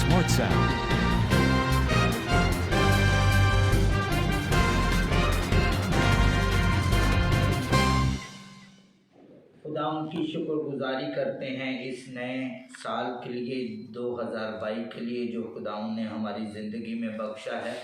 WhatsApp। खुदा उनकी शुक्रगुजारी करते हैं इस नए साल के लिए 2022 के लिए जो खुदा ने हमारी ज़िंदगी में बख्शा है।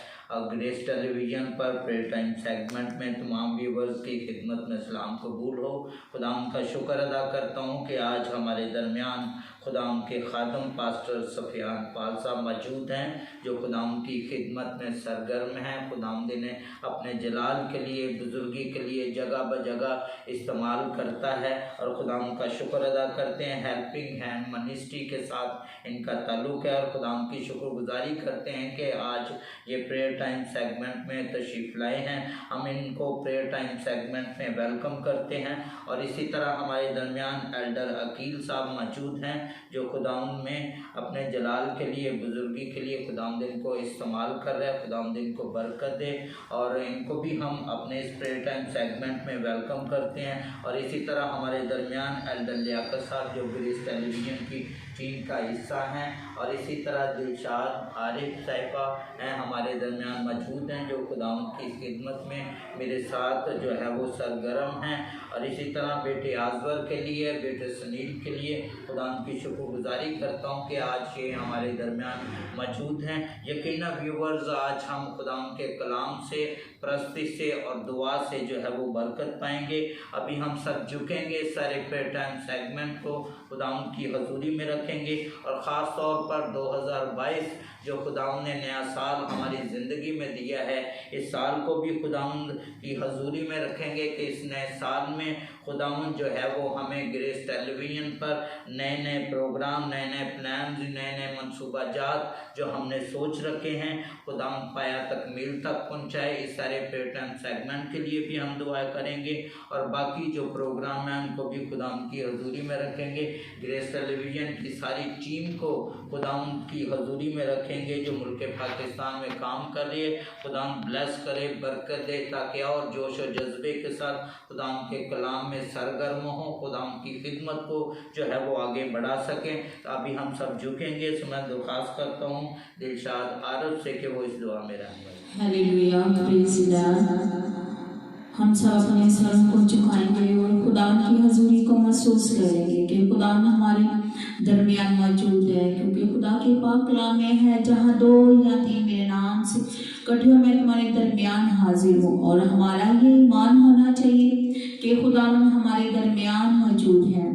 ग्रेस टेलीविज़न पर प्रेयर टाइम सेगमेंट में तमाम व्यूवर्स की खिदमत में सलाम कबूल हो। खुदा उनका शुक्र अदा करता हूँ कि आज हमारे दरमियान खुदा उनके खादम पास्टर सफियान पाल साहब मौजूद हैं जो खुदा उनकी खिदमत में सरगर्म हैं। खुदा ने अपने जलाल के लिए बुजुर्गी के लिए जगह ब जगह इस्तेमाल करता है और खुदा उनका शुक्र अदा करते हैं। हेल्पिंग हैंड मिनिस्ट्री के साथ इनका ताल्लुक़ है और खुदा उनकी शुक्रगुजारी करते हैं कि आज ये प्रेयर टाइम सेगमेंट में तशरीफ़ लाए हैं। हम इनको प्रेयर टाइम सेगमेंट में वेलकम करते हैं और इसी तरह हमारे दरमियान एल्डर अकील साहब मौजूद हैं जो खुदावंद में अपने जलाल के लिए बुजुर्गी के लिए खुदावंद इनको इस्तेमाल कर रहे हैं। खुदावंद इनको बरकत दे और इनको भी हम अपने इस प्रेयर टाइम सेगमेंट में वेलकम करते हैं। और इसी तरह हमारे दरमियान एल्डर लियाकत साहब जो ग्रेस टेलीविज़न की टीम का हिस्सा हैं और इसी तरह दिलशाद आरिफ साहिबा हैं हमारे दरमियान मौजूद हैं जो खुदावंद की खिदमत में मेरे साथ जो है वो सरगर्म हैं। और इसी तरह बेटे आजवर के लिए बेटे सुनील के लिए खुदावंद की शुक्रगुजारी करता हूँ कि आज ये हमारे दरमियान मौजूद हैं। यकीनन व्यूवर्स आज हम खुदावंद के कलाम से प्रस्ती से और दुआ से जो है वो बरकत पाएंगे। अभी हम सब झुकेंगे सारे प्रेयर टाइम सेगमेंट को खुदावंद की हजूरी में रखेंगे और ख़ास तौर पर 2022 जो खुदावंद ने नया साल हमारी ज़िंदगी में दिया है इस साल को भी खुदावंद की हजूरी में रखेंगे कि इस नए साल में खुदावंद जो है वो हमें ग्रेस टेलीविज़न पर नए नए प्रोग्राम नए नए प्लान्स नए नए मनसूबाजात जो हमने सोच रखे हैं खुदावंद पाया तकमील तक पहुँचाए। इस सारे प्रेयर टाइम सेगमेंट के लिए भी हम दुआ करेंगे और बाकी जो प्रोग्राम हैं उनको भी खुदावंद की हजूरी में रखेंगे। ग्रेस टेलीविज़न की सारी टीम को खुदावंद की हजूरी में रखेंगे जो मुल्क पाकिस्तान में काम कर रही है। खुदावंद ब्लेस करे बरकत दे ताकि और जोश और जज्बे के साथ खुदावंद के कलाम में सरगर्म हो खुदावंद की खिदमत को जो है वो आगे बढ़ा सकें। तो अभी हम सब झुकेंगे तो मैं दरख्वास्त करता हूँ दिलशाद आरफ से कि वो इस दुआ में रहेंगे। Hallelujah, praise God. हम सब अपने सर को झुकाएंगे और खुदा की हजूरी को महसूस करेंगे कि खुदा हमारे दरमियान मौजूद है। क्योंकि खुदा के पाक कलाम में है जहाँ 2 या 3 मेरे नाम से इकट्ठे हो मैं तुम्हारे दरमियान हाजिर हूँ। और हमारा ये ईमान होना चाहिए कि खुदा हमारे दरमियान मौजूद है।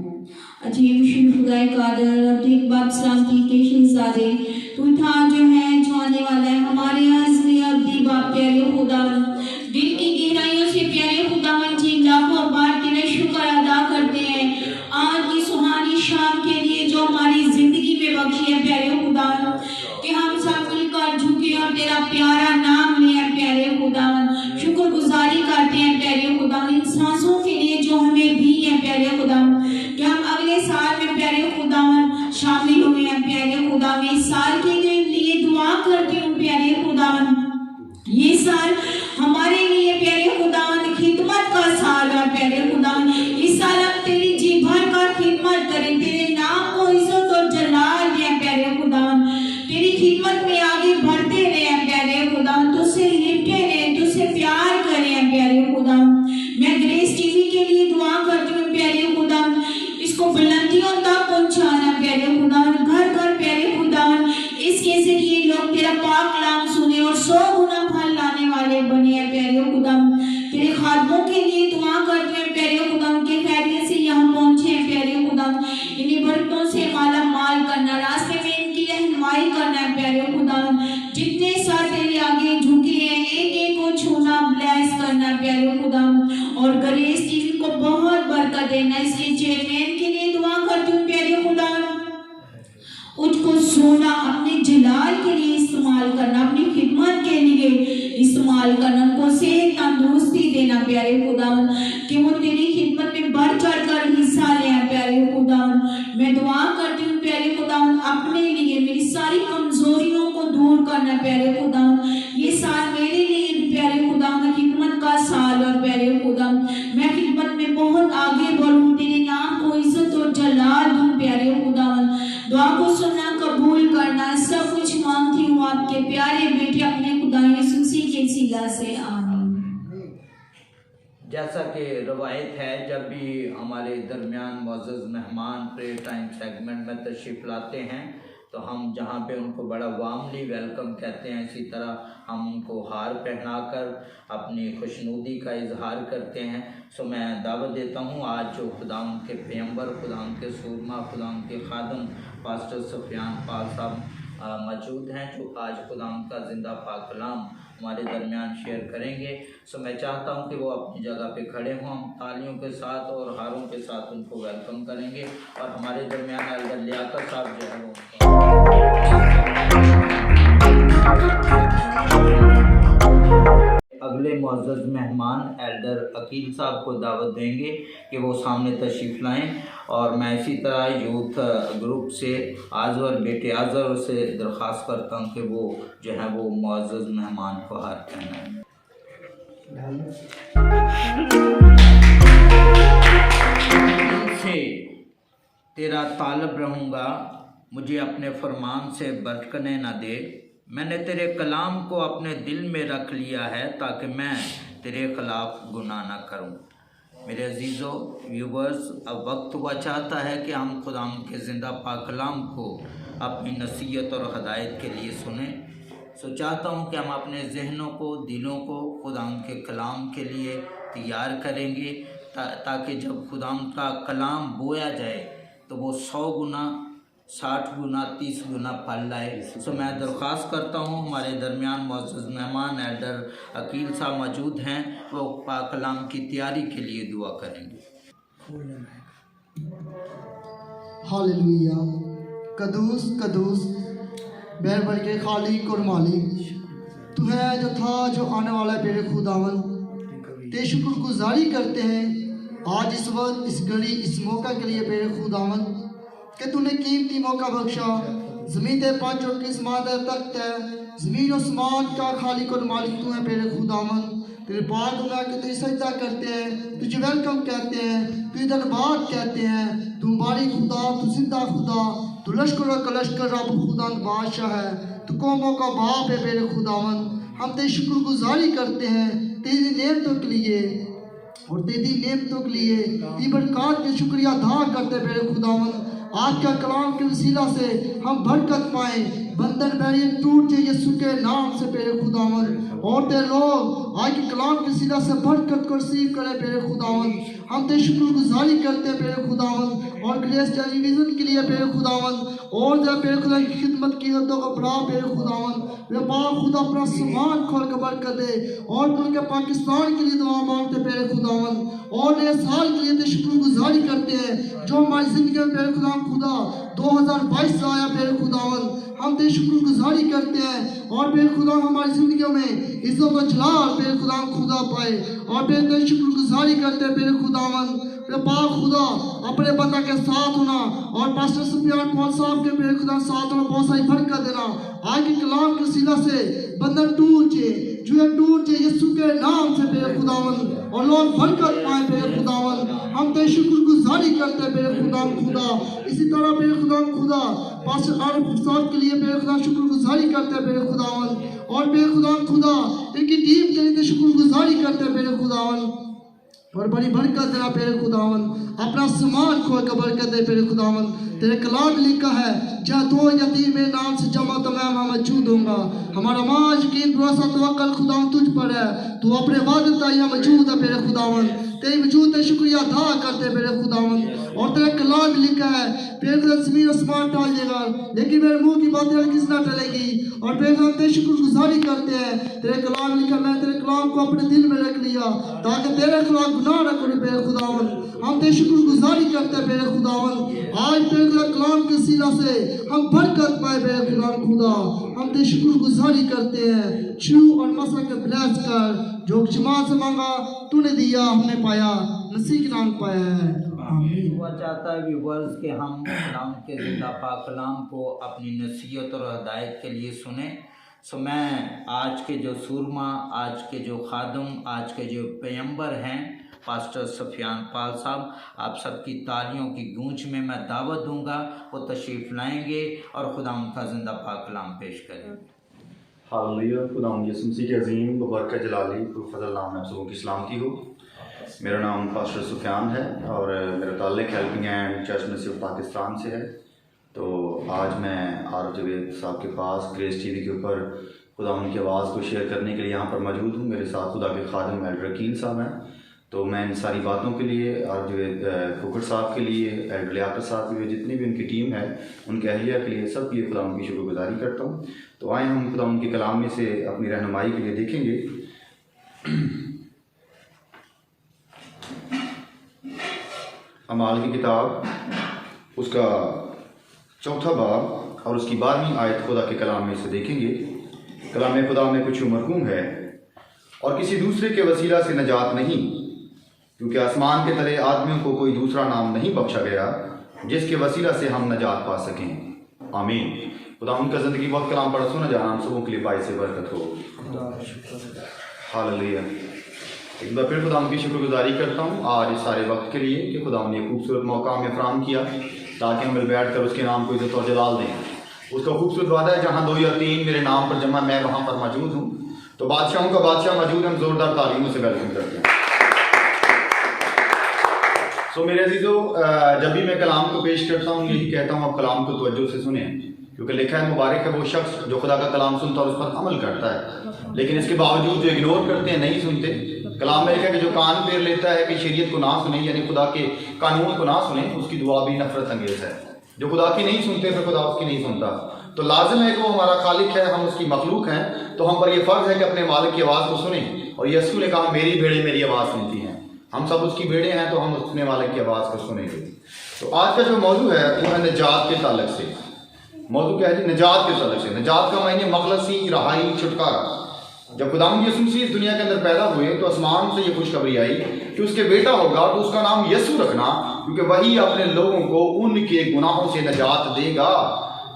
अजीब शिव खुदाए कादर अब्दीक बाप सलामती के शहजादे तू था जो है जो आने वाला है हमारे हज़री अब्दी बाप प्यारे खुदा दिल की गहराइयों से प्यारे खुदावन जी लाखों बार तेरा शुक्र अदा करते हैं आज की सुहानी शाम के लिए जो हमारी जिंदगी में बख्शी है प्यारे खुदा कि हम सब मिलकर झुके और तेरा प्यारा नाम ले प्यारे खुदावन शुक्रगुजारी करते हैं प्यारे खुदा इन सांसों के लिए जो हमें दी है प्यारे खुदा कि हम अगले साल में प्यारे खुदावन शामिल हुए हैं प्यारे खुदा में इस साल के लिए दुआ करती हूँ प्यारे खुदावन ये साल हमारे लिए प्यारे खुदावन खिदमत का साल है प्यारे खुदावन इस साल हम तेरी जी भर कर खिदमत करें तेरे नाम को इज्जत और जलाल दें प्यारे खुदावन तेरी खिदमत में आगे बढ़ते रहे प्यारे खुदावन तुझसे लिपटे रहे तुझसे प्यार करें प्यारे खुदावन मैं ग्रेस टीवी के लिए दुआ करती हूँ प्यारे खुदावन इसको बुलंदियों तक पहुँचाना प्यारे खुदावन घर घर प्यारे खुदावन इसके जरिए लोग तेरा पाक कलाम सुने और 100 गुना फल लाने वाले बने हैं प्यारे खुदा तेरे खादमों के लिए दुआ करते हैं प्यारे खुदा के खैरियत से यहाँ पहुँचे हैं प्यारे खुदा इन्हीं बरकतों से माला माल करना रास्ते में इनकी रहनुमाई करना है प्यारे खुदा जितने साथ तेरे आगे झुके हैं एक एक को छूना ब्लेस करना प्यारे खुदा और ग्रेस टीवी को बहुत बरकत देना। इसके चेयरमैन के लिए दुआ करती हूँ प्यारे खुदा उसको सोना अपने जलाल के लिए इस्तेमाल करना अपनी खिदमत के लिए इस्तेमाल करना उनको सेहत तंदुरुस्ती देना प्यारे खुदावन कि वो तेरी खिदमत में बढ़ चढ़ कर हिस्सा लें प्यारे खुदावन मैं दुआ करती हूँ प्यारे खुदावन अपने लिए मेरी सारी कमजोरियों को दूर करना प्यारे खुदावन ये साल मेरे लिए प्यारे खुदावन खिदमत का साल और प्यारे खुदावन मैं खिदमत में बहुत आगे बढ़ूँ तेरे नाम को इज्जत और जलाल दूँ प्यारे खुदावन दुआ को सुनना कबूल करना। सब कुछ मांगती हूँ आपके प्यारे बेटे अपने खुदा यीशु मसीह के सिला से, आमीन। जैसा कि रवायत है, जब भी हमारे दरमियान मुअज़्ज़ज़ मेहमान प्रेयर टाइम सेगमेंट में तशरीफ़ लाते हैं तो हम जहाँ पे उनको बड़ा वार्मली वेलकम कहते हैं, इसी तरह हम उनको हार पहनाकर अपनी खुशनुदी का इजहार करते हैं। सो मैं दावत देता हूँ, आज जो खुदावंद के पैगंबर, खुदावंद के सूरमा, खुदावंद के खादम पास्टर सुफियान पाल साहब मौजूद हैं, जो आज खुदावंद का ज़िंदा पाक कलाम हमारे दरमियान शेयर करेंगे। सो मैं चाहता हूं कि वो अपनी जगह पे खड़े हों, हम तालियों के साथ और हारों के साथ उनको वेलकम करेंगे और हमारे दरमियान एल्डर लियाकत साहब जो है वो अगले मुअज़्ज़ज़ मेहमान एल्डर अकील साहब को दावत देंगे कि वो सामने तशरीफ़ लाएं। और मैं इसी तरह यूथ ग्रुप से आज़वर बेटे आज़वर से दरख्वास्त करता हूं कि वो जो है वो मुअज़्ज़ज़ मेहमान को हाथ पहनाएं। से तेरा तालब रहूँगा, मुझे अपने फरमान से भटकने न दे। मैंने तेरे कलाम को अपने दिल में रख लिया है ताकि मैं तेरे ख़िलाफ़ गुनाह न करूं। मेरे अजीज़ों व्यूवर्स, अब वक्त हुआ चाहता है कि हम खुदा के ज़िंदा पाक कलाम को अपनी नसीहत और हदायत के लिए सुने। सो चाहता हूँ कि हम अपने जहनों को, दिलों को खुदा के कलाम के लिए तैयार करेंगे ताकि जब खुदा का कलाम बोया जाए तो वो 100 गुना, 60 गुना, 30 गुना फल लाए। सो मैं दरख्वास्त करता हूँ, हमारे दरमियान मुअज़्ज़ज़ मेहमान एल्डर अकील साहब मौजूद हैं, वो पाक कलाम की तैयारी के लिए दुआ करेंगे। हालेलुया। कदूस कदूस बैरबर के खालिक और मालिक, तू है जो था, जो आने वाला है तेरे खुदावन। ते शुक्रगुजारी करते हैं आज इस वक्त, इस घड़ी, इस मौका के लिए तेरे खुदावन कि तूने कीमती मौका बख्शा। ज़मीन ते पाँच और किस मादा तख्त है, ज़मीन और आसमान का खालिक और मालिक तू है तेरे खुदावन। तेरे पाक में के तुझे सजदा करते हैं, तुझे वेलकम कहते हैं, तुझे धन्यवाद कहते हैं। तू बारी खुदा, तू जिंदा खुदा, तू लश्कर और कलश्कर रब खुदा बादशाह है, तू कौमों का बाप है मेरे खुदावन। हम तेरी शुक्रगुजारी करते हैं तेरी नेमतों के लिए और तेरी नेमतों के लिए, ती बरकत के शुक्रिया अदा करते मेरे खुदावन। आज का कलाम के वसीला से हम बरकत पाएं, बंधन बैरियर टूट जाए यीशु के नाम से मेरे खुदावन। और तेरे लोग आज के कलाम के वसीला से बरकत को रिसीव करें मेरे खुदावन। हम तेरी शुक्रगुजारी करते हैं मेरे खुदावन और ग्रेस टेलीविज़न के लिए मेरे खुदावन, और जब मेरे खुदा की खिदमत की हदों को बढ़ा मेरे खुदावन। मेरे पाक खुदा अपना सामान खोल कर बरकत दे और उनके पाकिस्तान के लिए दुआ मांगते मेरे खुदावन। और नए साल के लिए तेरी शुक्रगुजारी करते हैं जो हमारी ज़िंदगी में मेरे खुदा 2022 से आया मेरे खुदावन। हम तेरी शुक्रगुजारी करते हैं और मेरे खुदा हमारी ज़िंदगियों में इज्जत और जलाल मेरे खुदा पाए, और तेरी शुक्रगुजारी करते हैं मेरे खुदावन। मेरे पाक खुदा अपने बंदा के साथ होना और पास्टर सुफियान पाल साहब के मेरे खुदा साथ होना, बहुत सारी बरकत देना। आज के कलाम के सीधा से बंधन टूट जाए, जुए टूट जाए यीशु के नाम से मेरे खुदावन, और लोग बरकत पाए मेरे खुदावन। हम तेरी शुक्रगुजारी करते हैं मेरे खुदा। इसी तरह मेरे खुदा पास्टर आरिफ साहब के लिए मेरे खुदा शुक्रगुजारी करते हैं मेरे खुदावन, और मेरे खुदा इनकी टीम के लिए शुक्रगुजारी करते हैं मेरे खुदावन। और बड़ी बरकत देना मेरे खुदावन, अपना सामान खोल कर बरकत दे मेरे खुदावन। तेरे कलाम लिखा है, जहाँ 2 या 3 मेरे नाम से जमा तो मैं वहाँ मौजूद होऊंगा। हमारा माज यकीन भरोसा तवक्कल खुदावन तुझ पर है, तू अपने वादता यहाँ मौजूद है मेरे खुदावन। तेरे वजूद का शुक्रिया अदा करते मेरे खुदावन। और तेरे कलाम लिखा है, तेरे ज़मीन आसमान टल जाएगा लेकिन मेरे मुंह की बातें किस ना टलेगी। और तेरे हम तेरी शुक्रगुजारी करते हैं, तेरे कलाम लिखा, मैं तेरे कलाम को अपने दिल में रख लिया ताकि तेरे खिलाफ गुनाह न करूं मेरे खुदावन। हम तेरी शुक्रगुजारी करते हैं मेरे खुदावन। आज तेरे कलाम के सीला से हम बरकत पाए मेरे खुदा। हम तेरी शुक्रगुजारी करते हैं, छू और मसा के ब्लेस कर, जो जमात से मांगा तूने दिया, हमने पाया, मसीह के नाम पाया है। हुआ चाहता है व्यूवर्स कि हम कलाम के ज़िंदा पाक कलाम को अपनी नसीहत और हदायत के लिए सुने। सो मैं आज के जो सूरमा, आज के जो खादम, आज के जो पैगंबर हैं, पास्टर सफियान पाल साहब, आप सबकी तालियों की गूंज में मैं दावत दूंगा, वो तशरीफ़ लाएंगे और खुदा का जिंदा पाक कलाम पेश करें। हालेलुया। खुदावंद यीशु मसीह के अज़ीम बबरकत जलाली फजल नाम में आप सबों की सलामती हो। मेरा नाम पास्टर सुफियान है और मेरा ताल्लुक़ हेल्पिंग हैंड चर्च नसीब पाकिस्तान से है। तो आज मैं आर जवेद साहब के पास ग्रेस टीवी के ऊपर खुदावंद की आवाज़ को शेयर करने के लिए यहाँ पर मौजूद हूँ। मेरे साथ खुदा के खादिम एल्डर रकील साहब हैं। तो मैं इन सारी बातों के लिए आर जवेद फुकर साहब के लिए, एल्डर लियाकत साहब के लिए, जितनी भी उनकी टीम है, उनके अहलिया के लिए, सब के लिए खुदा उनकी शुक्रगुजारी करता हूँ। तो आए हम खुदा उनके कलाम में से अपनी रहनुमाई के लिए देखेंगे। अमाल की किताब उसका 4 बाब और उसकी 12वीं आयत खुदा के कलाम में से देखेंगे। कलाम खुदा में कुछ मरहूम है और किसी दूसरे के वसीला से नजात नहीं, क्योंकि आसमान के तले आदमियों को कोई दूसरा नाम नहीं बख्शा गया जिसके वसीला से हम नजात पा सकें। आमीन। खुदा उनका ज़िंदगी बहुत कलाम पढ़ा सुना जाना हम सबों के लिए बाइस बरकत हो। हालेलुया। एक बार फिर खुदा उनकी शुक्रगुजारी करता हूँ आज इस सारे वक्त के लिए कि खुदा ने खूबसूरत मौका हमें फराहम किया ताकि हम मिल बैठ कर उसके नाम को इज़्ज़त और जलाल दें। उसका खूबसूरत वादा है, जहाँ 2 या 3 मेरे नाम पर जमा मैं वहाँ पर मौजूद हूँ। तो बादशाहों का बादशाह मौजूद, हम जोरदार तालीमों से वेलकम करते हैं। सो मेरे अजीज़ों, जब भी मैं कलाम को पेश करता हूँ यही कहता हूँ आप कलाम को तवज्जो से सुने, क्योंकि लिखा है मुबारक है वो शख्स जो खुदा का कलाम सुनता है और उस पर अमल करता है। लेकिन इसके बावजूद जो इग्नोर करते हैं, नहीं सुनते, कलाम में लिखा है कि जो कान फेर लेता है कि शरीयत को ना सुने, यानी खुदा के कानून को ना सुने, उसकी दुआ भी नफरत अंगेज है। जो खुदा की नहीं सुनते फिर खुदा उसकी नहीं सुनता। तो लाजिम है कि वो हमारा खालिक है, हम उसकी मखलूक हैं, तो हम पर यह फ़र्ज है कि अपने मालिक की आवाज़ को सुने। और यीशु ने कहा मेरी भेड़ें मेरी आवाज़ सुनती हैं। हम सब उसकी भेड़ें हैं, तो हम अपने मालिक की आवाज़ को सुनेंगे। तो आज का जो मौजू है वो है निजात के ताल्लुक से। मौजू क्या है जी? निजात के ताल्लुक से। निजात का मायने मखलसी, रहाई, छुटकारा। जब खुदावंद यीशु मसीह इस दुनिया के अंदर पैदा हुए तो आसमान से ये खुशखबरी आई कि उसके बेटा होगा, तो उसका नाम यीशु रखना, क्योंकि वही अपने लोगों को उनके गुनाहों से निजात देगा।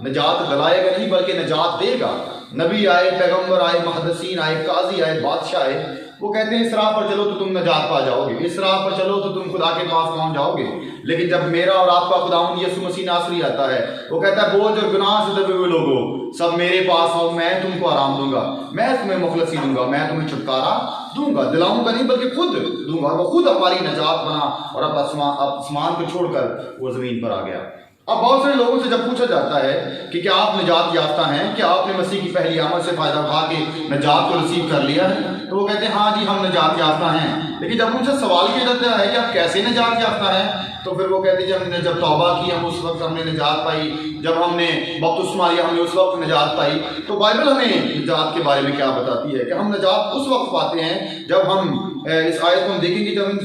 निजात दिलाएगा नहीं बल्कि निजात देगा। नबी आए, पैगंबर आए, मुहद्दिसीन आए, काजी आए, बादशाह आए, वो कहते हैं इस राह पर चलो तो तुम निजात पा जाओगे, इस राह पर चलो तो तुम खुदा के पास पहुंच जाओगे। लेकिन जब मेरा और आपका खुदावंद यीशु मसीह नासरी आता है, वो कहता है बोझ और गुनाह से दबे हुए लोगों सब मेरे पास आओ, मैं तुमको आराम दूंगा, मैं तुम्हें मुखलसी दूंगा, मैं तुम्हें छुटकारा दूंगा। दिलाऊंगा नहीं बल्कि खुद दूंगा। वो खुद हमारी निजात बना और अब आसमान को छोड़कर वो जमीन पर आ गया। अब बहुत सारे लोगों से जब पूछा जाता है कि क्या आप निजात याफ्ता हैं, क्या आपने मसीह की पहली आमद से फायदा उठा के निजात को रिसीव कर लिया है, तो वो कहते हैं हाँ जी हम निजात याफ्ता हैं। लेकिन जब उनसे सवाल किया जाता है कि आप कैसे निजात याफ्ता हैं, तो फिर वो कहते हैं हमने जब तौबा की हम उस वक्त हमने निजात पाई, जब हमने बपतिस्मा लिया हमने उस वक्त निजात पाई। तो बाइबल हमें निजात के बारे में क्या बताती है कि हम निजात उस वक्त पाते हैं जब हम इस आयत को हम देखेंगे, जब हम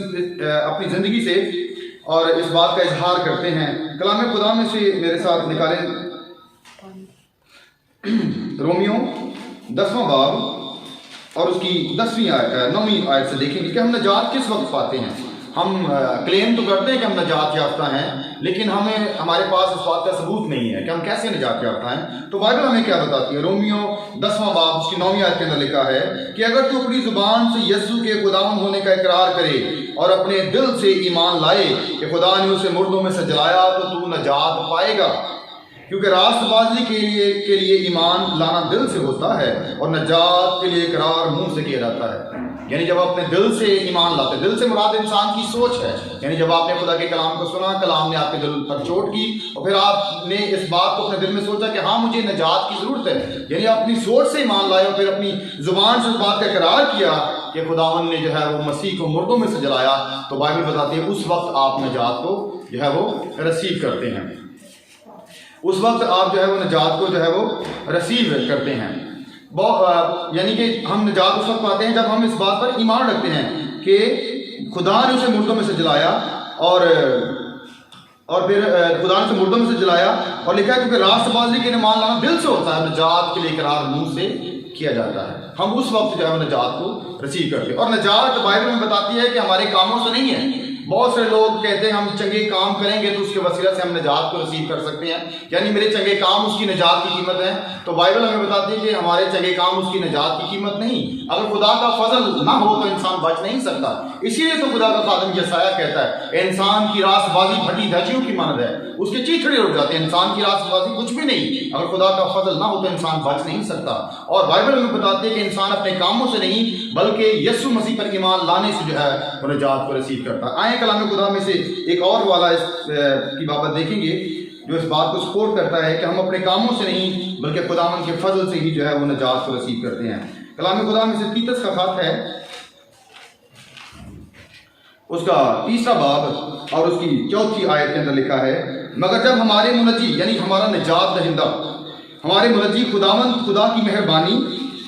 अपनी ज़िंदगी से और इस बात का इजहार करते हैं। कलाम खुदा में से मेरे साथ निकालें रोमियो 10वां बाब और उसकी 9वीं आयत से देखेंगे कि हम निजात किस वक्त पाते हैं। हम क्लेम तो करते हैं कि हम निजात याफ्ता हैं, लेकिन हमारे पास इस बात का सबूत नहीं है कि हम कैसे निजात याफ्ता हैं। तो बाइबल हमें क्या बताती है? रोमियो 10वां बाब उसकी 9वीं आयत के अंदर लिखा है कि अगर तू अपनी जुबान से यीशु के खुदावंद होने का इकरार करे और अपने दिल से ईमान लाए कि खुदा ने उसे मुर्दों में से जलाया, तो तू निजात पाएगा। क्योंकि रास्तबाजी के लिए ईमान लाना दिल से होता है और निजात के लिए इकरार मुंह से किया जाता है। यानी जब अपने दिल से ईमान लाते, दिल से मुराद इंसान की सोच है, यानी जब आपने खुदा के कलाम को सुना, कलाम ने आपके दिल पर चोट की और फिर आपने इस बात को अपने दिल में सोचा कि हाँ मुझे निजात की ज़रूरत है, यानी अपनी सोच से ईमान लाए और फिर अपनी ज़ुबान से उस बात का इकरार किया कि खुदावंद ने जो है वो मसीह को मुर्दों में से जलाया, तो बाइबल बताती है उस वक्त आप निजात को जो है वो रिसीव करते हैं। उस वक्त आप जो है वो निजात को जो है वो रिसीव करते हैं। यानी कि हम निजात उस वक्त पाते हैं जब हम इस बात पर ईमान रखते हैं कि खुदा ने उसे मुर्दों में से जलाया और फिर खुदा ने उसे मुर्दों में से जलाया और लिखा है क्योंकि रास्तबाजी के ईमान लाना दिल से होता है, निजात के लिए इकरार मुंह से किया जाता है। हम उस वक्त जो है निजात को रिसीव करते हैं। और निजात बाइबल में बताती है कि हमारे कामों से नहीं है बहुत सारे लोग कहते हैं हम चंगे काम करेंगे तो उसके वसीला से हम निजात को रिसीव कर सकते हैं, यानी मेरे चंगे काम उसकी निजात की कीमत है। तो बाइबल हमें बताती है कि हमारे चंगे काम उसकी निजात की कीमत नहीं। अगर खुदा का फजल ना हो तो इंसान बच नहीं सकता। इसीलिए तो खुदा का खादिम यसाया कहता है इंसान की रासबाजी फटी धज्जियों की मानद है, उसके चीथड़े उड़ जाते हैं। इंसान की रासबाजी कुछ भी नहीं, अगर खुदा का फजल ना हो तो इंसान बच नहीं सकता। और बाइबल हमें बताती है कि इंसान अपने कामों से नहीं बल्कि यीशु मसीह पर ईमान लाने से जो है वो निजात को रिसीव करता है। आए कलाम खुदा में से एक और वाला इस की बाबत देखेंगे जो इस बात को सपोर्ट करता है कि हम अपने कामों से नहीं बल्कि खुदावन के फजल से ही जो है वो निजात को रिसीव करते हैं। कलाम खुदा में से तीतस का खत है, उसका 3रा बाब और उसकी 4थी आयत के अंदर लिखा है, मगर जब हमारे मुनज्जी यानी हमारा निजात दहिंदा हमारे मुनज्जी खुदावंद खुदा की मेहरबानी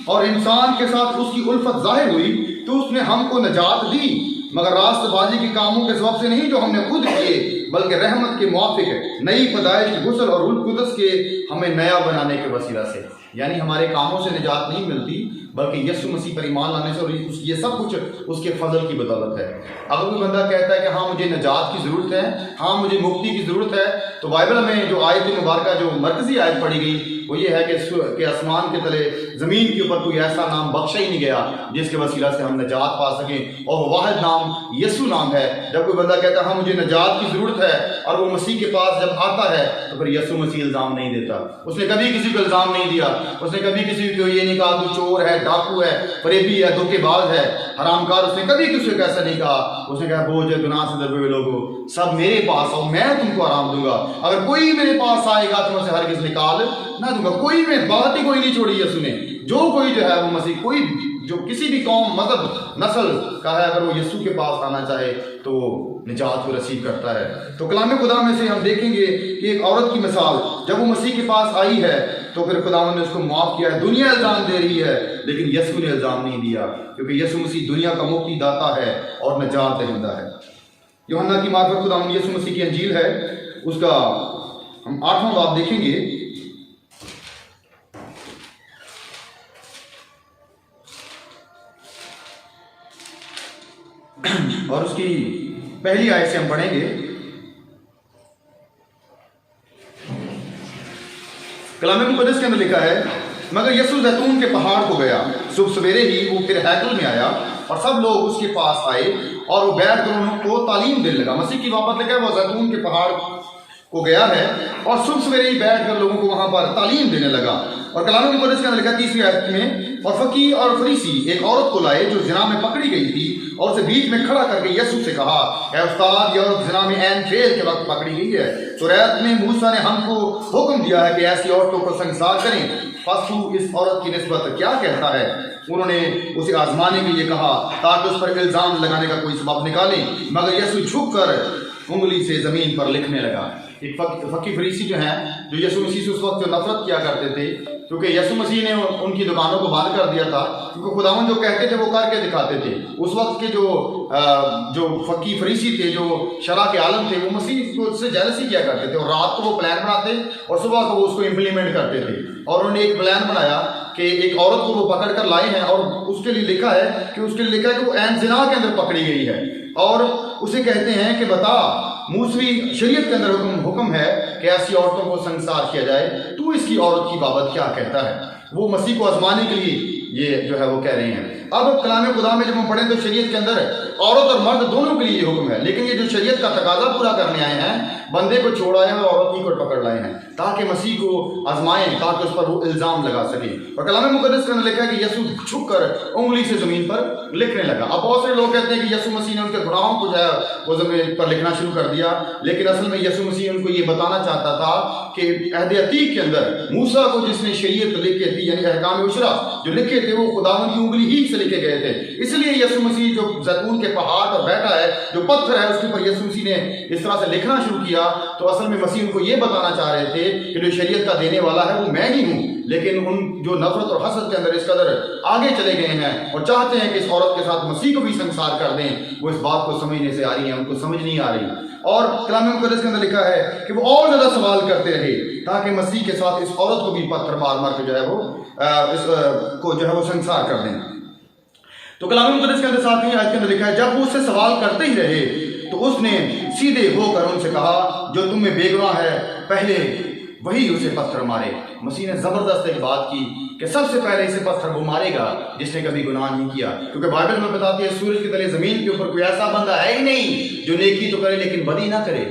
और इंसान के साथ उसकी उल्फत जाहिर हुई तो उसने हमको निजात दी, मगर रास्तबाजी के कामों के सबब से नहीं जो हमने खुद किए बल्कि रहमत के मुआफिक नई पैदाइश के गुस्ल और रूह कुदस के हमें नया बनाने के वसीला से। यानी हमारे कामों से निजात नहीं मिलती बल्कि यीशु मसीह पर ईमान लाने से, और ये सब कुछ उसके फजल की बदौलत है। अगर कोई बंदा कहता है कि हाँ मुझे निजात की ज़रूरत है, हाँ मुझे मुक्ति की ज़रूरत है, तो बाइबल में जो आयत मुबारक जो मरकज़ी आयत पढ़ी गई वो ये है कि आसमान के तले ज़मीन के ऊपर कोई ऐसा नाम बख्शा ही नहीं गया जिसके वसीला से हम निजात पा सकें, और वाहिद नाम यीशु नाम है। जब कोई बंदा कहता है हाँ मुझे निजात की ज़रूरत है और वो मसीह के पास जब आता है तो फिर यीशु मसीह इल्ज़ाम नहीं देता। उसने कभी किसी को इल्ज़ाम नहीं दिया, उसने कभी किसी को ये नहीं कहा तू चोर है, डाकू है, फरेबी है, धोखेबाज है, हरामकार। उसने कभी किसी को ऐसा नहीं कहा। उसने कहा बोझ गुनाह से दबे हुए लोगों सब मेरे पास आओ, मैं तुमको आराम दूंगा। अगर कोई मेरे पास आएगा तो मैं उसे हरगिज़ निकाल ना दूंगा। कोई में बात ही कोई नहीं छोड़ी यीशु ने। जो कोई जो है वो मसीह कोई जो किसी भी कौम मजहब नस्ल का है अगर वो यीशु के पास आना चाहे तो निजात को रिसीव करता है। तो कलाम खुदा में से हम देखेंगे कि एक औरत की मिसाल जब वो मसीह के पास आई है तो फिर खुदावन ने उसको माफ़ किया है। दुनिया इल्ज़ाम दे रही है लेकिन यीशु ने इल्ज़ाम नहीं दिया, क्योंकि यीशु मसीह दुनिया का मुक्ति दाता है और निजात दहिंदा है। यूहन्ना की मार्फत खुदावन यीशु मसीह की अंजील है, उसका हम 8वां बाब देखेंगे। और उसकी पहली आयत से हम पढ़ेंगे। कलाम मुक़द्दस के अंदर लिखा है, मगर यीशु जैतून के पहाड़ को गया, सुबह सवेरे ही वो फिर हैकल में आया और सब लोग उसके पास आए और वो बैठ कर उनको तालीम देने लगा। मसीह की बाबत लिखा है वो जैतून के पहाड़ को गया है और सुबह सवेरे ही बैठ कर लोगों को वहां पर तालीम देने लगा। और कलाम मुक़द्दस के अंदर लिखा 3री आयत में, और फकीह और फरीसी एक औरत को लाए जो ज़िना में पकड़ी गई थी और उसे बीच में खड़ा करके यीशु से कहा, ऐ उस्ताद, ये औरत ज़िना में ऐन फेल के वक्त पकड़ी गई है। तौरात में मूसा ने हमको हुक्म दिया है कि ऐसी औरतों को संसार करें, बस तू इस औरत की निस्बत क्या कहता है? उन्होंने उसे आजमाने के लिए कहा ताकि उस पर इल्ज़ाम लगाने का कोई सबब निकालें, मगर यीशु झुक कर उंगली से ज़मीन पर लिखने लगा। एक फकीह फरीसी जो हैं जो यीशु मसीह से उस वक्त जो नफरत किया करते थे, क्योंकि यीशु मसीह ने उनकी दुकानों को बंद कर दिया था, क्योंकि खुदावन जो कहते थे वो करके दिखाते थे। उस वक्त के जो फकीह फरीसी थे, जो शरा के आलम थे, वो मसीह को उससे जेलसी किया करते थे और रात को वो प्लान बनाते और सुबह को वो उसको इम्प्लीमेंट करते थे। और उन्होंने एक प्लान बनाया कि एक औरत को वो पकड़ कर लाए हैं और उसके लिए लिखा है कि वो ऐन ज़िना के अंदर पकड़ी गई है, और उसे कहते हैं कि बता मूसवी शरीयत के अंदर हुक्म है कि ऐसी औरतों को संसार किया जाए, तू इसकी औरत की बाबत क्या कहता है? वो मसीह को आजमाने के लिए ये जो है वो कह रहे हैं। अब कलाम खुदा में जब हम पढ़ें तो शरीयत के अंदर औरत और मर्द दोनों के लिए ये हुक्म है, लेकिन ये जो शरीयत का तकाजा पूरा करने आए हैं, बंदे को छोड़ आए हैं और औरत ही को पकड़ लाए हैं ताकि मसीह को आजमाएं, ताकि उस पर वो इल्ज़ाम लगा सके। और कलाम मुक़द्दस के अंदर लिखा है कि यीशु झुक कर उंगली से ज़मीन पर लिखने लगा। अब बहुत सारे लोग कहते हैं कि यीशु मसीह ने उनके गुनाहों को जो है वो ज़मीन पर लिखना शुरू कर दिया, लेकिन असल में यीशु मसीह उनको ये बताना चाहता था कि अहद अतीक के अंदर मूसा को जिसने शरीयत लिखे थी यानी अहकाम उशरा जो लिखे थे वो खुदावन की उंगली ही से लिखे गए थे। इसलिए यीशु मसीह जो जैतून के पहाड़ पर बैठा है, जो पत्थर है उसके ऊपर यीशु मसीह ने इस तरह से लिखना शुरू किया, तो असल में मसीह उनको ये बताना चाह रहे थे कि जो शरीयत का देने वाला है वो मैं ही हूँ। लेकिन उन जो नफरत और हसद के अंदर इस कदर आगे चले गए हैं और चाहते हैं कि इस औरत के साथ मसीह को भी संसार कर दें, वो इस बात को समझने से आ रही है, उनको समझ नहीं आ रही। और कलाम मुक़द्दस के अंदर लिखा है कि वो और ज़्यादा सवाल करते रहे ताकि मसीह के साथ इस औरत को भी पत्थर मार मार के जो है वो इसको जो है वो संसार कर दें। तो कलाम मुक़द्दस के अंदर 7वीं आयत के अंदर लिखा है, जब वो उससे सवाल करते ही रहे तो उसने सीधे होकर उनसे कहा, जो तुम में बेगुनाह है पहले वही उसे पत्थर मारे। मसीह ने ज़बरदस्त एक बात की कि सबसे पहले इसे पत्थर वो मारेगा जिसने कभी गुनाह नहीं किया, क्योंकि बाइबल में बताती है सूरज के तले ज़मीन के ऊपर कोई ऐसा बंदा है ही नहीं जो नेकी तो करे लेकिन बदी ना करे।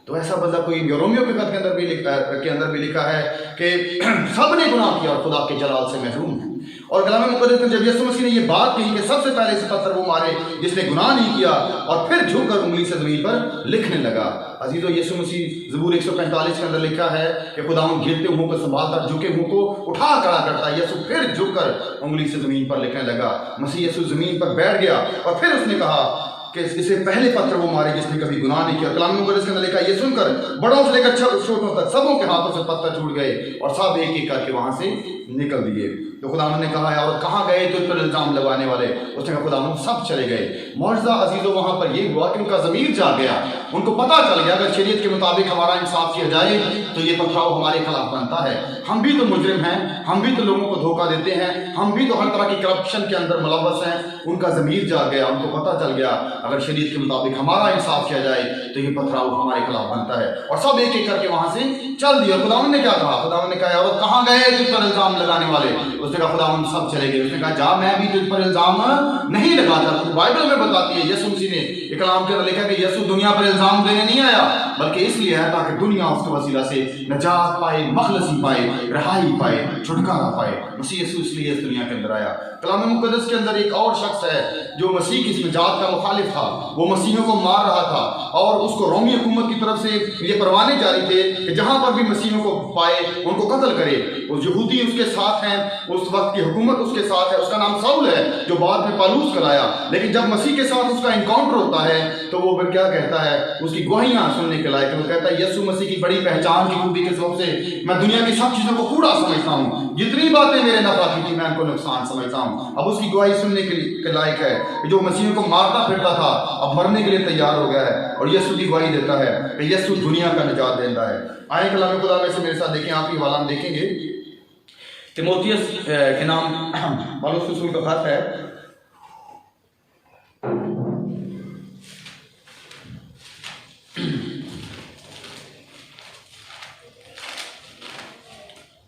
तो ऐसा बंदा कोई, रोमियो के खत के अंदर भी लिखा है कि सब ने गुनाह किया और खुदा के जलाल से महरूम है। और कलाम मुक़द्दस में जब यीशु मसीह ने ये बात कही कि सबसे पहले इसे पत्थर वो मारे जिसने गुनाह नहीं किया, और फिर झुककर उंगली से ज़मीन पर लिखने लगा। अजीज़ों, यीशु मसीह ज़बूर 145 के अंदर लिखा है कि खुदावंद गिरते मुंह को संभालता, झुके मुंह को उठा खड़ा करता है। यीशु फिर झुककर उंगली से ज़मीन पर लिखने लगा। मसीह यीशु ज़मीन पर बैठ गया और फिर उसने कहा कि इसे पहले पत्थर वो मारे जिसने कभी गुनाह नहीं किया। कलाम मुक़द्दस के अंदर लिखा है, ये सुनकर बड़ों से लेकर छोटों तक सबों के हाथों से पत्थर छूट गए और सब एक एक करके वहां से निकल दिए। तो खुदावंद ने कहा, और कहाँ गए तुझ पर इल्जाम लगाने वाले? उसने कहा, खुदावंद सब चले गए। मौजज़ा अजीज़ों वहां पर ये हुआ कि उनका ज़मीर जाग गया, उनको पता चल गया अगर शरीयत के मुताबिक हमारा इंसाफ किया जाए तो ये पथराव हमारे खिलाफ बनता है। हम भी तो मुजरिम हैं, हम भी तो लोगों को धोखा देते हैं, हम भी तो हर तरह की करप्शन के अंदर मुलव्वस हैं। उनका ज़मीर जाग गया, उनको पता चल गया अगर शरीयत के मुताबिक हमारा इंसाफ किया जाए तो ये पथराव हमारे खिलाफ बनता है, और सब एक एक करके वहां से चल दिया। खुदावंद ने क्या कहा? खुदावंद ने कहा, और कहाँ गए तुझ पर इल्जाम लगाने वाले? उसने कहा, खुदावंद सब चले गए। उसने कहा, जा मैं भी तुझ पर इल्जाम नहीं लगाता। तो बाइबल में बताती है, यीशु मसीह ने कलाम के अंदर लिखा कि यीशु दुनिया पर इल्जाम देने नहीं आया, बल्कि इसलिए है ताकि दुनिया उसके वसीला से नजात पाए, मखलसी पाए, रहाई पाए, छुटकारा पाए। मसीह यीशु इसलिए इस दुनिया के अंदर आया। कलाम मुक़द्दस के अंदर एक और शख्स है जो मसीह की इस निजात का मुखालिफ था, वो मसीहियों को मार रहा था और उसको रोमी हुकूमत की तरफ से ये परवाने जारी थे कि जहां पर भी मसीहियों को पाए उनको कत्ल करे। उस यहूदी उसके साथ हैं, उस वक्त की हुकूमत उसके साथ है, उसका नाम साउल है, जो बाद में पालूस कराया। लेकिन जब मसीह के साथ उसका इनकाउंटर होता है तो वो फिर क्या कहता है, उसकी गवाहियां सुनने के लायक। वो कहता है, यीशु मसीह की बड़ी पहचान की खूबी के सबब से मैं दुनिया की सब चीजों को कूड़ा समझता हूँ, जितनी बातें मेरे नफा की थी मैं उनको नुकसान समझता हूँ। अब उसकी गवाही सुनने के लायक है कि जो मसीह को मारता फिरता था अब मरने के लिए तैयार हो गया है और यीशु की गवाही देता है कि यीशु दुनिया का निजात देता है। आए कलाम खुदा में से मेरे साथ देखें, आप ही वाला हम देखेंगे तीमुथियुस के नाम पौलुस रसूल का खत है,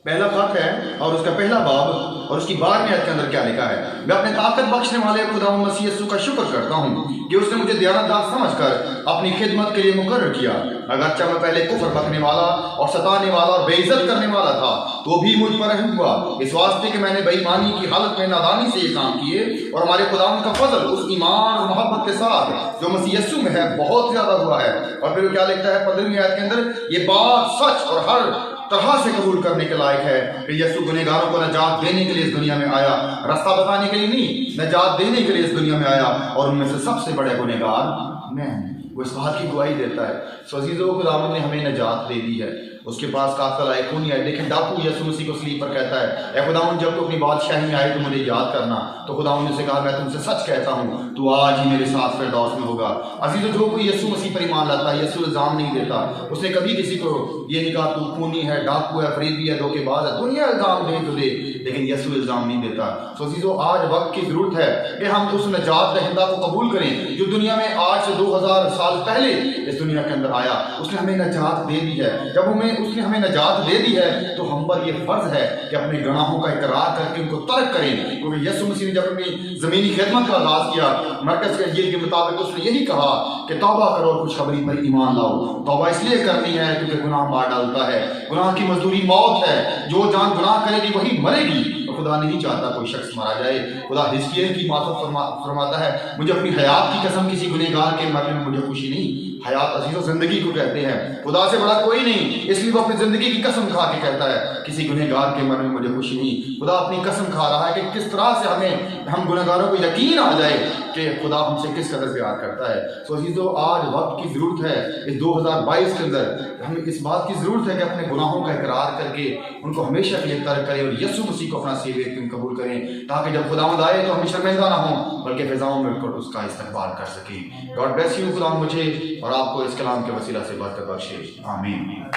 पहला खत है और उसका पहला बाब और उसकी 12वीं आयत के अंदर क्या लिखा है। मैं अपने ताकत बख्शने वाले खुदा मसीह यीशु का शुक्र करता हूँ कि उसने मुझे दयानतदार समझकर अपनी खिदमत के लिए मुकर्रर किया। अगरचे मैं पहले कुफ्र बकने वाला और सताने वाला और बेइज्जत करने वाला था, तो भी मुझ पर रहम हुआ, इस वास्ते कि मैंने बेईमानी की हालत में नादानी से ये काम किए और हमारे खुदावंद का फजल उस ईमान और मोहब्बत के साथ जो मसीह यीशु में है बहुत ज्यादा हुआ है। और फिर क्या लिखता है 15वीं आयत के अंदर, ये बात सच और हर तरह से कबूल करने के लायक है कि यीशु गुनहगारों को नजात देने के लिए इस दुनिया में आया, रास्ता बताने के लिए नहीं, नजात देने के लिए इस दुनिया में आया, और उनमें से सबसे बड़े गुनहगार मैं हूं। वो इस बात की गवाही देता है। सो अज़ीज़ों, खुदावंद ने हमें नजात दे दी है, उसके पास कातिल आए खूनी आए। लेकिन डाकू यीशु मसीह को सलीब पर कहता है, ए खुदावंद जब तू अपनी बादशाही में आए तो मुझे याद करना। तो खुदावंद ने उसे कहा, मैं तुमसे सच कहता हूँ तू आज ही मेरे साथ फिरदौस में होगा। अज़ीज़ों, जो कोई यीशु मसीह पर ईमान लाता है, यीशु इल्ज़ाम नहीं देता, उसने कभी किसी को ये नहीं कहा तू खूनी है, डाकू है, फरीदी है, धोखेबाज है। दुनिया इल्ज़ाम दे तो दे, लेकिन यीशु इल्ज़ाम नहीं देता। सो अज़ीज़ों, आज वक्त की ज़रूरत है कि हम उस नजात दहिंदा को कबूल करें जो दुनिया में आज से 2000 साल पहले इस दुनिया के अंदर आया। उसने हमें नजात दे दी है। जब उसने हमें नजात दे दी है तो हम पर यह फर्ज है कि अपने गुनाहों का इकरार करके उनको तर्क करें, क्योंकि यीशु मसीह ने जब अपनी ज़मीनी खिदमत का आगाज़ किया, मरकज़ के इंजील के मुताबिक उसने यही कहा कि तौबा करो और खुशखबरी पर ईमान लाओ। तौबा इसलिए करनी है क्योंकि गुनाह मार डालता है, गुनाह की मजदूरी मौत है, जो जान गुनाह करेगी वही मरेगी। तो खुदा नहीं चाहता कोई शख्स मारा जाए। खुदा हिजकिय्याह की मातहत फरमाता है, मुझे अपनी हयात की कसम किसी गुनहगार के मरने में मुझे खुशी नहीं। हयात अज़ीज़ों ज़िंदगी को कहते हैं, खुदा से बड़ा कोई नहीं, इसलिए वो अपनी ज़िंदगी की कसम खा के कहता है किसी गुनहगार के मरने में मुझे खुशी नहीं। खुदा अपनी कसम खा रहा है कि किस तरह से हम गुनहगारों को यकीन आ जाए कि खुदा हमसे किस कदर प्यार करता है। सो अज़ीज़ों, आज वक्त की ज़रूरत है, इस 2022 के अंदर हमें इस बात की ज़रूरत है कि अपने गुनाहों का इकरार करके उनको हमेशा के लिए तर्क करें और यीशु मसीह को अपना सेवियर कबूल करें, ताकि जब खुदावंद आए तो हम शर्मिंदा ना हों बल्कि फिजाओं में उठकर उसका इस्तकबाल कर सकें। God bless you. खुदा मुझे और आपको इस कलाम के वसीला से बरकत बख्शे, आमीन।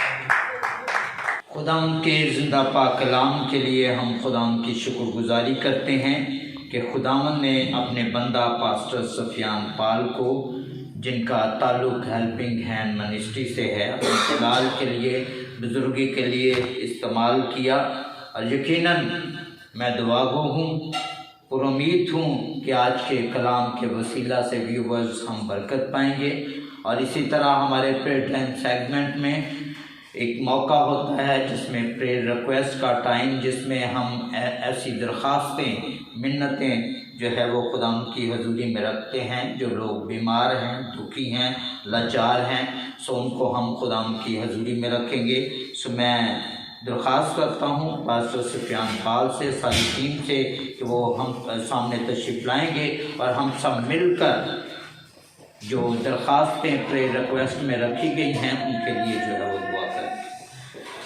खुदावंद के ज़िंदा पाक कलाम के लिए हम खुदावंद की शुक्रगुजारी करते हैं कि खुदावंद ने अपने बंदा पास्टर सफियान पाल को जिनका ताल्लुक़ हेल्पिंग हैंड मिनिस्ट्री से है, अपने जलाल के लिए, बुजुर्गी के लिए इस्तेमाल किया। और यकीनन मैं दुआगो हूँ, पुरुमीद हूँ कि आज के कलाम के वसीला से व्यूवर्स हम बरकत पाएंगे। और इसी तरह हमारे प्रेयर टाइम सेगमेंट में एक मौका होता है जिसमें प्रेयर रिक्वेस्ट का टाइम, जिसमें हम ऐसी दरख्वास्तें, मिन्नतें जो है वो खुदा की हजूरी में रखते हैं। जो लोग बीमार हैं, दुखी हैं, लाचार हैं, सो उनको हम खुदा की हजूरी में रखेंगे। सो मैं दरख्वास्त करता हूँ पास्टर सुफियान पाल से, सारी टीम से, कि वो हम सामने तशरीफ़ लाएँगे और हम सब मिलकर जो दरख्वास्तें प्रेयर रिक्वेस्ट में रखी गई हैं उनके लिए जो है वो दुआ करें।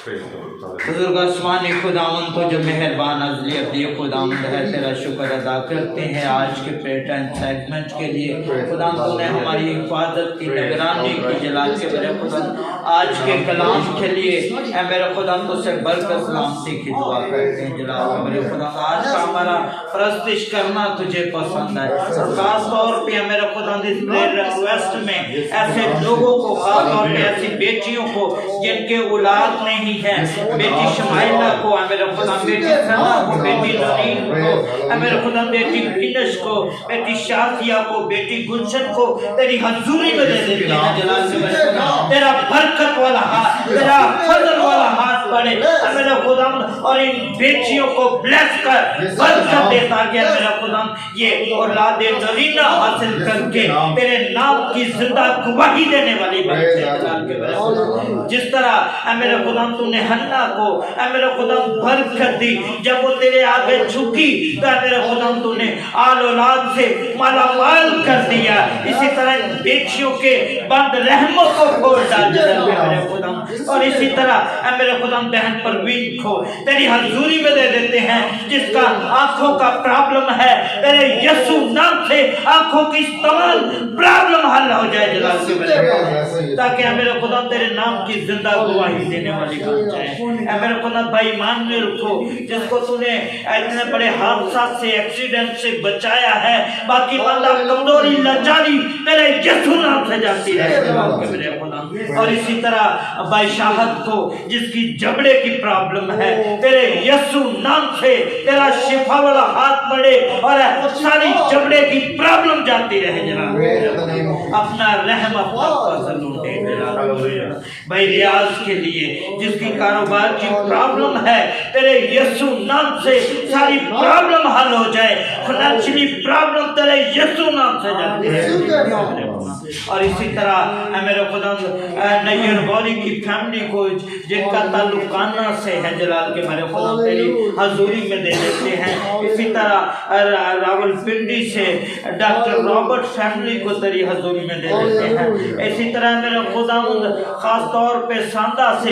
बुजुर्ग आसमानी खुदावन तो जो मेहरबान अज़ली अब्दी खुदावन है, तेरा शुक्र अदा करते हैं आज के प्रेयर टाइम सेगमेंट के लिए। खुदा तूने हमारी हिफाजत की, निगरानी की, जलाल के मेरे खुदा आज के कलाम के लिए ऐ मेरे खुदा तो से बरकत सलामती की दुआ करते हैं। जलाल के मेरे खुदा आज का हमारा परस्तिश करना तुझे पसंद है। और ख़ास तौर पर मेरे खुदा इस प्रेयर रिक्वेस्ट में ऐसे लोगों को, ख़ास तौर पर ऐसी बेटियों को जिनके औलाद नहीं है, बेटी शमाइला को, मेरे खुदा बेटी सना को, बेटी नरीन को, मेरे खुदा बेटी बिनश को, बेटी शाफिया को, बेटी गुलशन को तेरी हजूरी में दे देते हैं। जलाल से मेरे खुदा तेरा बरकत वाला हाथ, तेरा फजल वाला हाथ पड़े मेरे खुदा, और इन बेटियों को ब्लेस कर बरकत दे, ताकि मेरे खुदा ये औलाद नरीना हासिल करके तेरे नाम की जिंदा गवाही देने वाली बन जाए। जलाल के मेरे खुदा जिस तरह मेरे खुदा तूने हन्ना को मेरे खुदा बरकत दी, जब वो तेरे आगे झुकी तो मेरे खुदा तूने आल औलाद से माला माल कर दिया। इसी तरह बेटियों के बंद रहमों को खोल डाल मेरे खुदा, और इसी तरह मेरे खुदा बहन परवीन को तेरी हजूरी में दे देते हैं, जिसका आंखों का प्रॉब्लम है, तेरे यीशु नाम से आंखों की तमाम प्रॉब्लम हल हो जाए। जलाल के मेरे खुदा, ताकि मेरे खुदा तेरे नाम की जिंदा गवाही देने वाली बन जाए। मेरे खुदा भाई मानुएल को, जिसको तूने इतने बड़े हादसा से, एक्सीडेंट से बचाया है, बाकी बंदा कमजोरी लाचारी तेरे यीशु नाम से जाती है मेरे खुदा। और इसी तरह भाई शाहद को, जिसकी जबड़े की प्रॉब्लम है, तेरे यीशु नाम से तेरा शिफा वाला हाथ बढ़े और सारी जबड़े की प्रॉब्लम जाती रहे। जनाब अपना रहम, अपना फजल लूटे। भाई रियाज के लिए, जिसकी कारोबार की प्रॉब्लम है, तेरे यीशु नाम से सारी प्रॉब्लम हल हो जाए। फाइनेंशियली प्रॉब्लम तेरे यीशु नाम से जाती है। और इसी तरह मेरे खुदा नैयर गौरी की फैमिली को, जिनका ताल्लुक कान्ना से है, जलाल के मेरे खुदा तेरी हजूरी में दे देते हैं। इसी तरह रावलपिंडी से डॉक्टर रॉबर्ट फैमिली को तेरी हजूरी में दे देते हैं। इसी तरह मेरे खुदा खास तौर पे सांदा से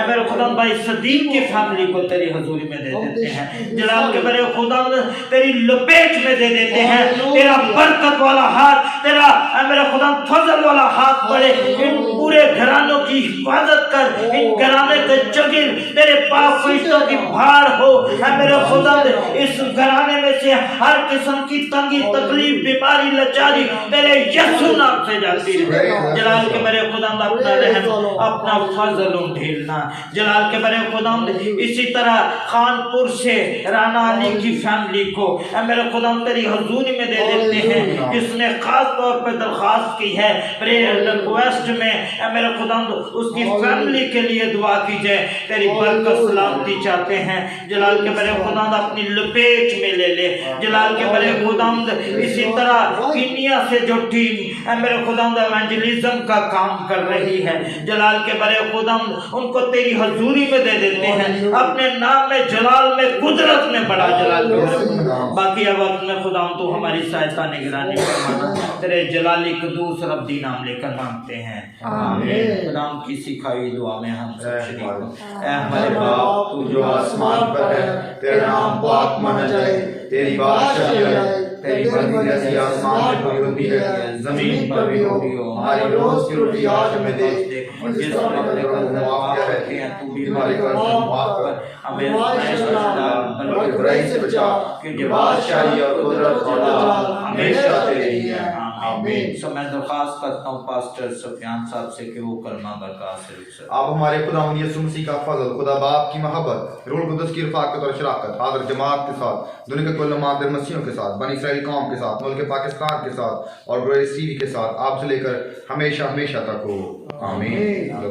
मेरे खुदा भाई सदीक की फैमिली को तेरी हजूरी में दे देते हैं। जलाल के मेरे खुदा तेरी लपेट में दे देते हैं। तेरा बरकत वाला हाथ, तेरा मेरे खुदा फजल वाला हाथ पड़े, इन पूरे घरानों की हिफाजत कर, इन घराने के जगिर तेरे पाक फरिश्तों की भार हो। मेरे खुदा इस घराने में से हर किस्म की तंगी, तकलीफ, बीमारी, लाचारी तेरे यीशु नाम से जाती है। जलाल के मेरे खुदा अपना रहम, अपना फजल ढेलना। जलाल के मेरे खुदा इसी तरह खानपुर से राना अली की फैमिली को मेरे खुदा तेरी हजूरी में दे देते हैं, जिसने खास तौर पर दरख्वास्त की है प्रेयर रिक्वेस्ट में। मेरे खुदा उसकी फैमिली के लिए दुआ की जाए, तेरी बरकत सलामती चाहते हैं। जलाल के मेरे खुदा अपनी लपेट में ले ले। जलाल के मेरे खुदा इसी तरह कीनिया से जो टीम मेरे खुदा इवेंजलिज्म का काम कर रही है, जलाल के मेरे खुदा उनको तेरी हजूरी में दे देते हैं, अपने नाम में, जलाल में, कुदरत में बड़ा। जलाल के मेरे खुदा बाकी वक्त में खुदा तू हमारी सहायता निगरानी फरमाना, तेरे जलाली कदूस रब्दी नाम लेकर मांगते हैं, आमीन। खुदा की सिखाई दुआ में हम सब शरीक हों। ऐ हमारे बाप तू जो आसमान पर है, तेरा नाम पाक माना जाए, तेरी बादशाही आए, तेरी मर्जी जैसी आसमान में कोई होती है, जमीन पर भी होती हो। हमारी रोज की रोटी आज हमें दे, और जिस अपने कर्ज माफ करते हैं तू भी हमारे कर्ज माफ कर, हमें बुराई से बचा, क्योंकि बादशाही और कुदरत और जलाल हमेशा तेरी है। आमीन। सो मैं दरख्वास्त करता हूँ पास्टर सुफियान साहब से कि वो कलमा बरकत से रुख सकें। आप हमारे खुदावंद यीशु मसीह का फजल, खुदा बाप की मोहब्बत, रूह कुदस की रफ़ाकत और शराकत हाज़िर जमात के साथ, दुनिया के कुल नमाज़ मसीहों के साथ, बनी इस्राएल कौम के साथ, मुल्क पाकिस्तान के साथ और ग्रेस टीवी के साथ आप से लेकर हमेशा हमेशा तक हो। आमीन।